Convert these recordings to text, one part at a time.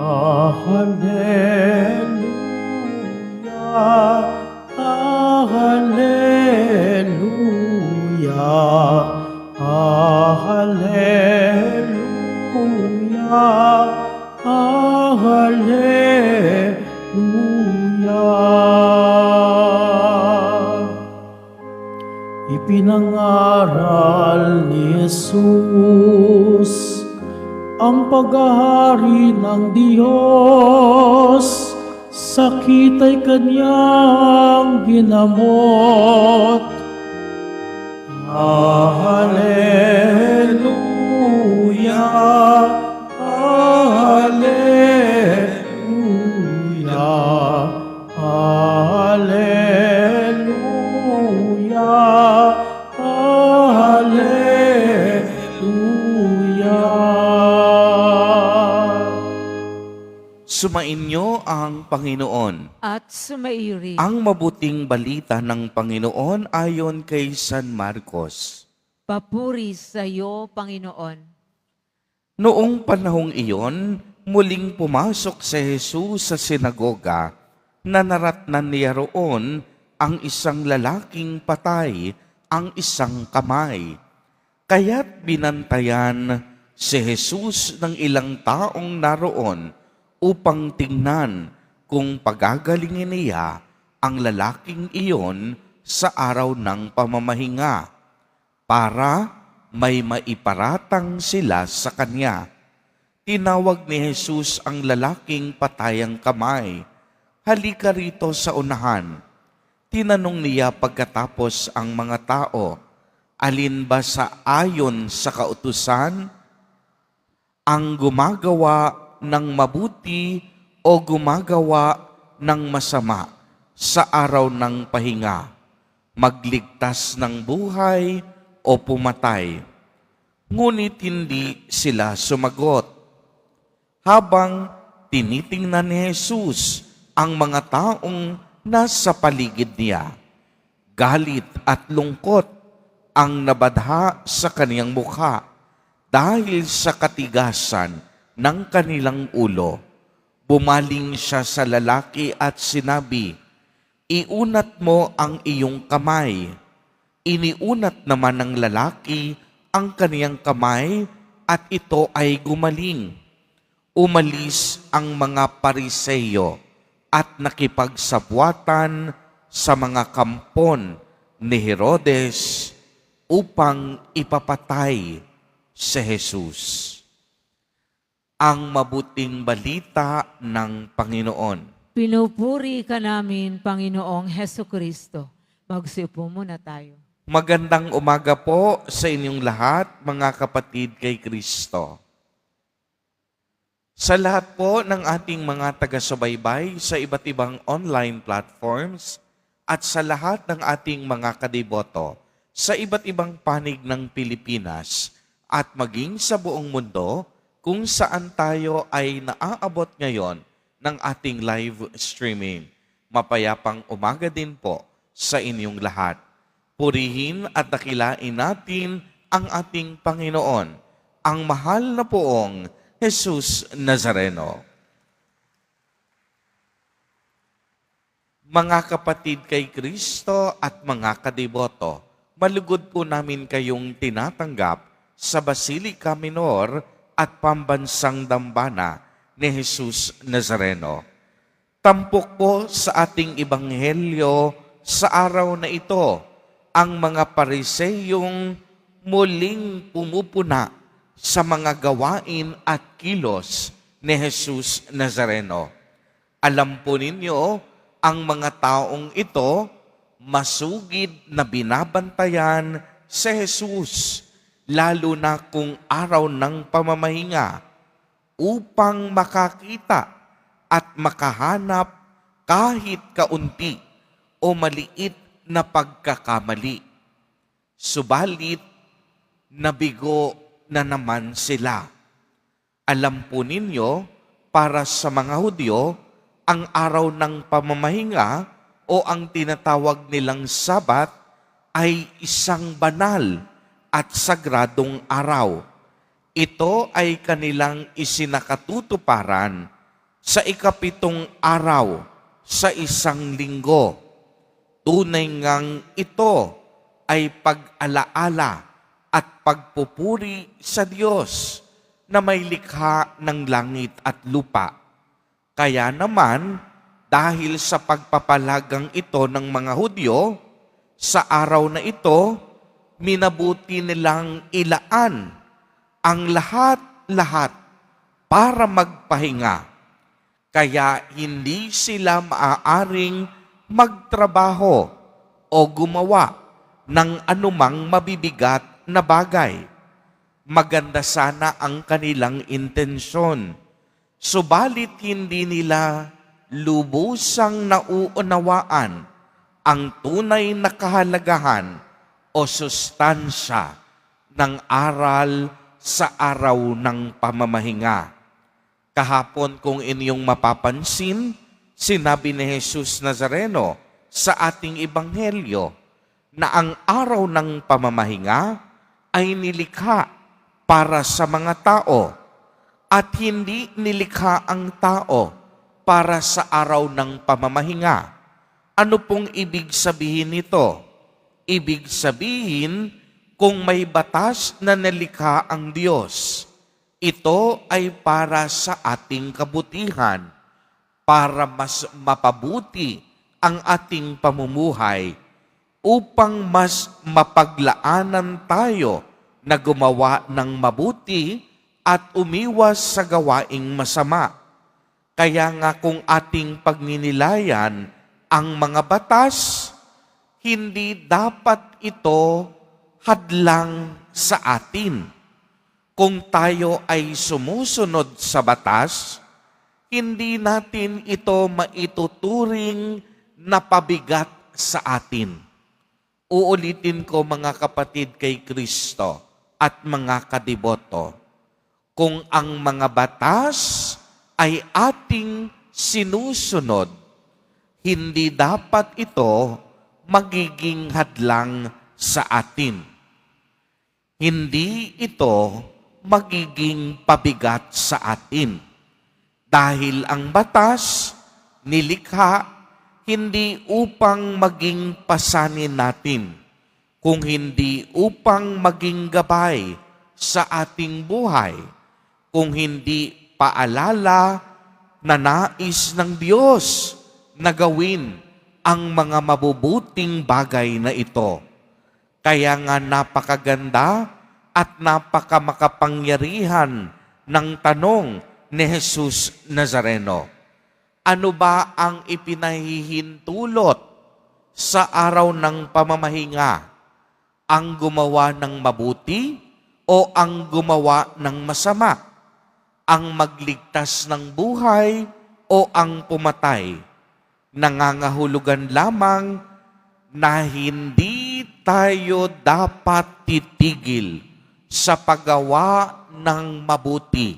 Hallelujah, Hallelujah, Hallelujah, Hallelujah. Ipinangaral ni Jesus ang paghahari ng Diyos, sakit ay kanyang ginamot. Hallelujah, Hallelujah, Hallelujah, Hallelujah. Sumainyo ang Panginoon. At sumairi. Ang mabuting balita ng Panginoon ayon kay San Marcos. Papuri sa iyo, Panginoon. Noong panahong iyon, muling pumasok si Jesus sa sinagoga na naratnan niya roon ang isang lalaking patay ang isang kamay. Kaya't binantayan si Jesus ng ilang taong naroon upang tingnan kung pagagalingin niya ang lalaking iyon sa araw ng pamamahinga para may maiparatang sila sa kanya. Tinawag ni Jesus ang lalaking patayang kamay. Halika rito sa unahan. Tinanong niya pagkatapos ang mga tao, alin ba sa ayon sa kautusan ang gumagawa ng mabuti o gumagawa ng masama sa araw ng pahinga, magligtas ng buhay o pumatay? Ngunit hindi sila sumagot. Habang tinitingnan ni Jesus ang mga taong nasa paligid niya, galit at lungkot ang nabadha sa kaniyang mukha dahil sa katigasan ng kanilang ulo. Bumaling siya sa lalaki at sinabi, "Iunat mo ang iyong kamay." Iniunat naman ng lalaki ang kaniyang kamay at ito ay gumaling. Umalis ang mga Pariseyo at nakipagsabwatan sa mga kampon ni Herodes upang ipapatay si Jesus. Ang mabuting balita ng Panginoon. Pinupuri ka namin, Panginoong Heso Kristo. Magsiupo muna tayo. Magandang umaga po sa inyong lahat, mga kapatid kay Kristo. Sa lahat po ng ating mga taga-subaybay sa iba't ibang online platforms at sa lahat ng ating mga kadiboto sa iba't ibang panig ng Pilipinas at maging sa buong mundo kung saan tayo ay naaabot ngayon ng ating live streaming. Mapayapang umaga din po sa inyong lahat. Purihin at dakilain natin ang ating Panginoon, ang mahal na poong Jesus Nazareno. Mga kapatid kay Kristo at mga kadiboto, malugod po namin kayong tinatanggap sa Basilica Minor at Pambansang Dambana ni Jesus Nazareno. Tampok po sa ating ebanghelyo sa araw na ito ang mga Pariseyong muling pumupuna sa mga gawain at kilos ni Jesus Nazareno. Alam po ninyo, ang mga taong ito masugid na binabantayan si Jesus, lalo na kung araw ng pamamahinga, upang makakita at makahanap kahit kaunti o maliit na pagkakamali. Subalit, nabigo na naman sila. Alam po ninyo, para sa mga Hudyo, ang araw ng pamamahinga o ang tinatawag nilang Sabat ay isang banal at sagradong araw. Ito ay kanilang isinakatutuparan sa 7 araw sa isang linggo. Tunay ngang ito ay pag-alaala at pagpupuri sa Diyos na may likha ng langit at lupa. Kaya naman, dahil sa pagpapalagang ito ng mga Hudyo, sa araw na ito, minabuti nilang ilaan ang lahat-lahat para magpahinga. Kaya hindi sila maaaring magtrabaho o gumawa ng anumang mabibigat na bagay. Maganda sana ang kanilang intensyon, subalit hindi nila lubusang nauunawaan ang tunay na kahalagahan o sustansya ng aral sa araw ng pamamahinga. Kahapon kung inyong mapapansin, sinabi ni Jesus Nazareno sa ating ebanghelyo na ang araw ng pamamahinga ay nilikha para sa mga tao at hindi nilikha ang tao para sa araw ng pamamahinga. Ano pong ibig sabihin nito? Ibig sabihin, kung may batas na nilikha ang Diyos, ito ay para sa ating kabutihan, para mas mapabuti ang ating pamumuhay, upang mas mapaglaanan tayo na gumawa ng mabuti at umiwas sa gawaing masama. Kaya nga kung ating pagninilayan ang mga batas, hindi dapat ito hadlang sa atin. Kung tayo ay sumusunod sa batas, hindi natin ito maituturing na pabigat sa atin. Uulitin ko mga kapatid kay Kristo at mga kadiboto, kung ang mga batas ay ating sinusunod, hindi dapat ito magiging hadlang sa atin. Hindi ito magiging pabigat sa atin. Dahil ang batas nilikha hindi upang maging pasanin natin, kung hindi upang maging gabay sa ating buhay, kung hindi paalala na nais ng Diyos na gawin ang mga mabubuting bagay na ito. Kaya nga napakaganda at napakamakapangyarihan ng tanong ni Jesus Nazareno. Ano ba ang ipinahihintulot sa araw ng pamamahinga? Ang gumawa ng mabuti o ang gumawa ng masama? Ang magligtas ng buhay o ang pumatay? Nangangahulugan lamang na hindi tayo dapat titigil sa paggawa ng mabuti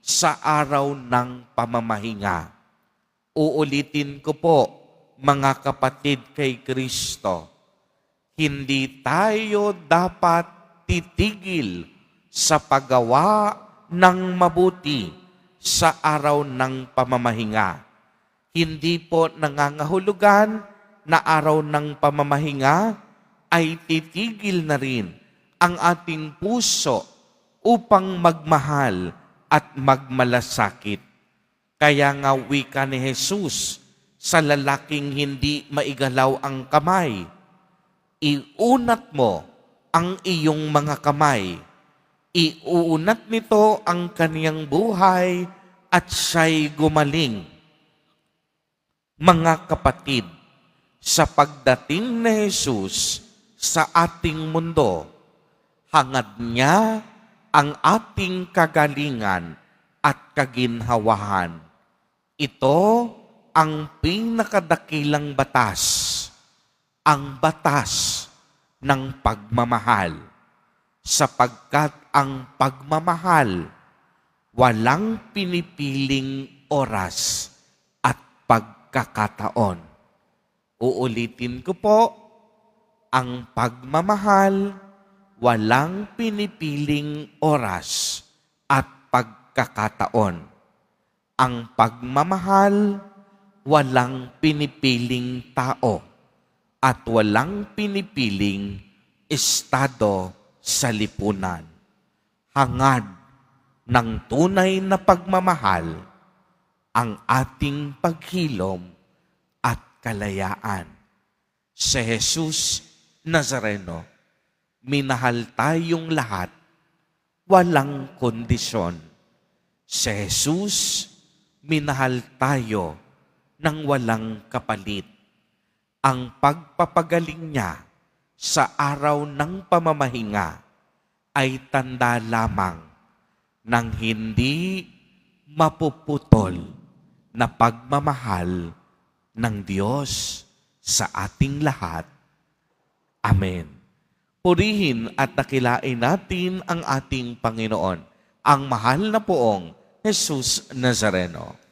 sa araw ng pamamahinga. Uulitin ko po, mga kapatid kay Kristo, hindi tayo dapat titigil sa paggawa ng mabuti sa araw ng pamamahinga. Hindi po nangangahulugan na araw ng pamamahinga ay titigil na rin ang ating puso upang magmahal at magmalasakit. Kaya nga wika ni Jesus sa lalaking hindi maigalaw ang kamay, iunat mo ang iyong mga kamay. Iuunat nito ang kaniyang buhay at siya'y gumaling. Mga kapatid, sa pagdating ni Jesus sa ating mundo, hangad niya ang ating kagalingan at kaginhawahan. Ito ang pinakadakilang batas, ang batas ng pagmamahal. Sapagkat ang pagmamahal, walang pinipiling oras at pagkakataon. Uulitin ko po, ang pagmamahal, walang pinipiling oras at pagkakataon. Ang pagmamahal, walang pinipiling tao at walang pinipiling estado sa lipunan. Hangad ng tunay na pagmamahal ang ating paghilom at kalayaan. Si Jesus Nazareno, minahal tayong lahat, walang kondisyon. Si Jesus, minahal tayo ng walang kapalit. Ang pagpapagaling niya sa araw ng pamamahinga ay tanda lamang ng hindi mapuputol na pagmamahal ng Diyos sa ating lahat. Amen. Purihin at dakilain natin ang ating Panginoon, ang mahal na poong Jesus Nazareno.